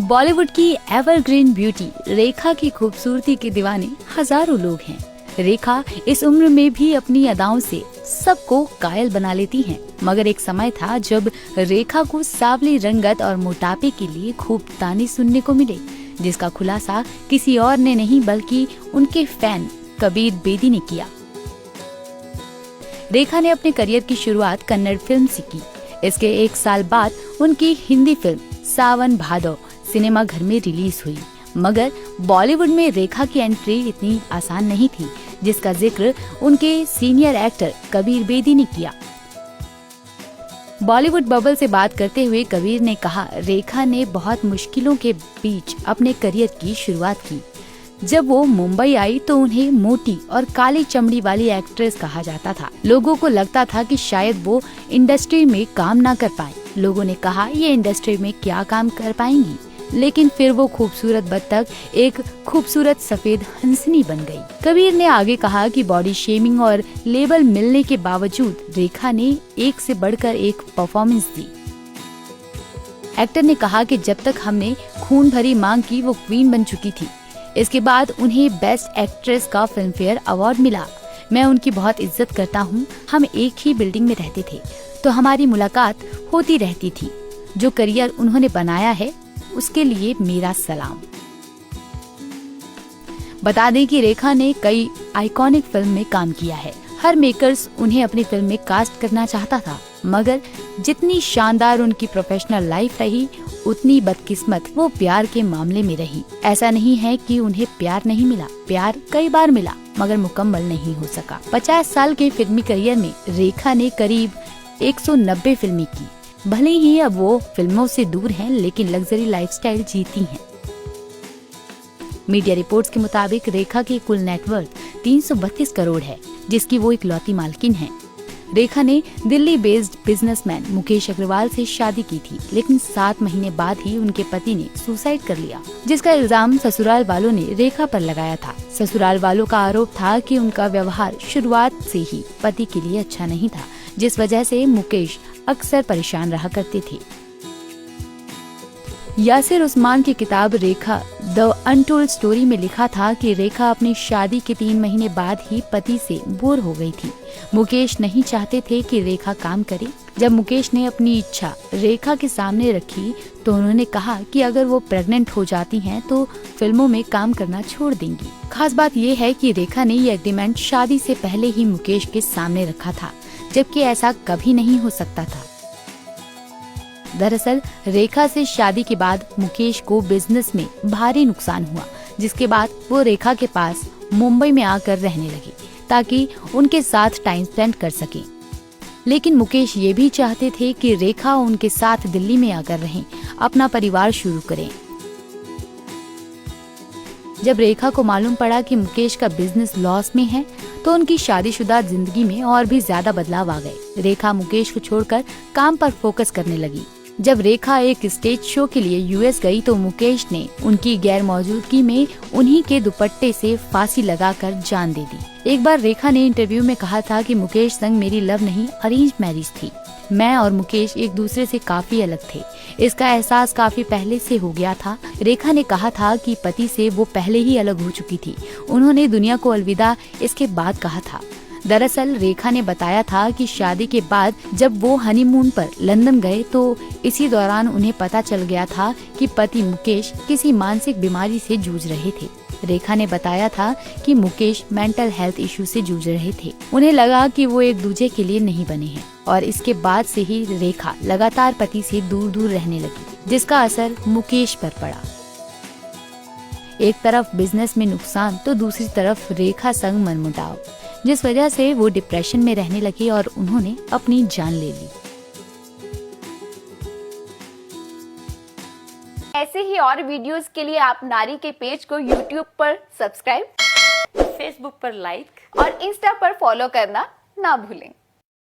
बॉलीवुड की evergreen beauty रेखा की खूबसूरती के दीवाने हजारों लोग हैं। रेखा इस उम्र में भी अपनी अदाओं से सबको कायल बना लेती हैं। मगर एक समय था जब रेखा को सांवली रंगत और मोटापे के लिए खूब ताने सुनने को मिले, जिसका खुलासा किसी और ने नहीं बल्कि उनके फैन कबीर बेदी ने किया। रेखा ने अपने करियर की शुरुआत कन्नड़ फिल्म से की। इसके एक साल बाद उनकी हिंदी फिल्म सावन भादो सिनेमा घर में रिलीज हुई। मगर बॉलीवुड में रेखा की एंट्री इतनी आसान नहीं थी, जिसका जिक्र उनके सीनियर एक्टर कबीर बेदी ने किया। बॉलीवुड बबल से बात करते हुए कबीर ने कहा, रेखा ने बहुत मुश्किलों के बीच अपने करियर की शुरुआत की। जब वो मुंबई आई तो उन्हें मोटी और काली चमड़ी वाली एक्ट्रेस कहा जाता था। लोगों को लगता था कि शायद वो इंडस्ट्री में काम ना कर पाए। लोगों ने कहा, ये इंडस्ट्री में क्या काम कर पाएंगी। लेकिन फिर वो खूबसूरत बत्तख एक खूबसूरत सफेद हंसनी बन गई। कबीर ने आगे कहा कि बॉडी शेमिंग और लेबल मिलने के बावजूद रेखा ने एक से बढ़कर एक परफॉर्मेंस दी। एक्टर ने कहा कि जब तक हमने खून भरी मांग की वो क्वीन बन चुकी थी। इसके बाद उन्हें बेस्ट एक्ट्रेस का फिल्म फेयर अवार्ड मिला। मैं उनकी बहुत इज्जत करता हूँ। हम एक ही बिल्डिंग में रहते थे तो हमारी मुलाकात होती रहती थी। जो करियर उन्होंने बनाया है उसके लिए मेरा सलाम। बता दें कि रेखा ने कई आइकॉनिक फिल्म में काम किया है। हर मेकर्स उन्हें अपनी फिल्म में कास्ट करना चाहता था, मगर जितनी शानदार उनकी प्रोफेशनल लाइफ रही, उतनी बदकिस्मत वो प्यार के मामले में रही। ऐसा नहीं है कि उन्हें प्यार नहीं मिला, प्यार कई बार मिला मगर मुकम्मल नहीं हो सका। 50 साल के फिल्मी करियर में रेखा ने करीब 190 फिल्में की। भले ही अब वो फिल्मों से दूर हैं, लेकिन लग्जरी लाइफस्टाइल जीती हैं। मीडिया रिपोर्ट्स के मुताबिक रेखा की कुल नेटवर्थ 332 करोड़ है, जिसकी वो इकलौती मालकिन है। रेखा ने दिल्ली बेस्ड बिजनेसमैन मुकेश अग्रवाल से शादी की थी, लेकिन 7 महीने बाद ही उनके पति ने सुसाइड कर लिया, जिसका इल्जाम ससुराल वालों ने रेखा पर लगाया था। ससुराल वालों का आरोप था कि उनका व्यवहार शुरुआत से ही पति के लिए अच्छा नहीं था, जिस वजह से मुकेश अक्सर परेशान रहा करते थे। यासिर उस्मान की किताब रेखा द अनटोल्ड स्टोरी में लिखा था कि रेखा अपनी शादी के 3 महीने बाद ही पति से बोर हो गई थी। मुकेश नहीं चाहते थे कि रेखा काम करे। जब मुकेश ने अपनी इच्छा रेखा के सामने रखी तो उन्होंने कहा कि अगर वो प्रेग्नेंट हो जाती हैं तो फिल्मों में काम करना छोड़ देंगी। खास बात ये है कि रेखा ने ये एग्रीमेंट शादी से पहले ही मुकेश के सामने रखा था, जबकि ऐसा कभी नहीं हो सकता था। दरअसल रेखा से शादी के बाद मुकेश को बिजनेस में भारी नुकसान हुआ, जिसके बाद वो रेखा के पास मुंबई में आकर रहने लगे ताकि उनके साथ टाइम स्पेंड कर सके। लेकिन मुकेश ये भी चाहते थे कि रेखा उनके साथ दिल्ली में आकर रहें, अपना परिवार शुरू करें। जब रेखा को मालूम पड़ा कि मुकेश का बिजनेस लॉस में है तो उनकी शादीशुदा जिंदगी में और भी ज्यादा बदलाव आ गए। रेखा मुकेश को छोड़कर काम पर फोकस करने लगी। जब रेखा एक स्टेज शो के लिए यूएस गई तो मुकेश ने उनकी गैर मौजूदगी में उन्हीं के दुपट्टे से फांसी लगाकर जान दे दी। एक बार रेखा ने इंटरव्यू में कहा था कि मुकेश संग मेरी लव नहीं अरेंज मैरिज थी। मैं और मुकेश एक दूसरे से काफी अलग थे। इसका एहसास काफी पहले से हो गया था। रेखा ने कहा था कि पति से वो पहले ही अलग हो चुकी थी। उन्होंने दुनिया को अलविदा इसके बाद कहा था। दरअसल रेखा ने बताया था कि शादी के बाद जब वो हनीमून पर लंदन गए तो इसी दौरान उन्हें पता चल गया था कि पति मुकेश किसी मानसिक बीमारी से जूझ रहे थे। रेखा ने बताया था कि मुकेश मेंटल हेल्थ इश्यू से जूझ रहे थे। उन्हें लगा कि वो एक दूसरे के लिए नहीं बने हैं और इसके बाद से ही रेखा लगातार पति से दूर दूर रहने लगी, जिसका असर मुकेश पर पड़ा। एक तरफ बिजनेस में नुकसान तो दूसरी तरफ रेखा संग मनमुटाव, जिस वजह से वो डिप्रेशन में रहने लगी और उन्होंने अपनी जान ले ली। ऐसे ही और वीडियोस के लिए आप नारी के पेज को YouTube पर सब्सक्राइब, Facebook पर लाइक और Insta पर फॉलो करना ना भूलें।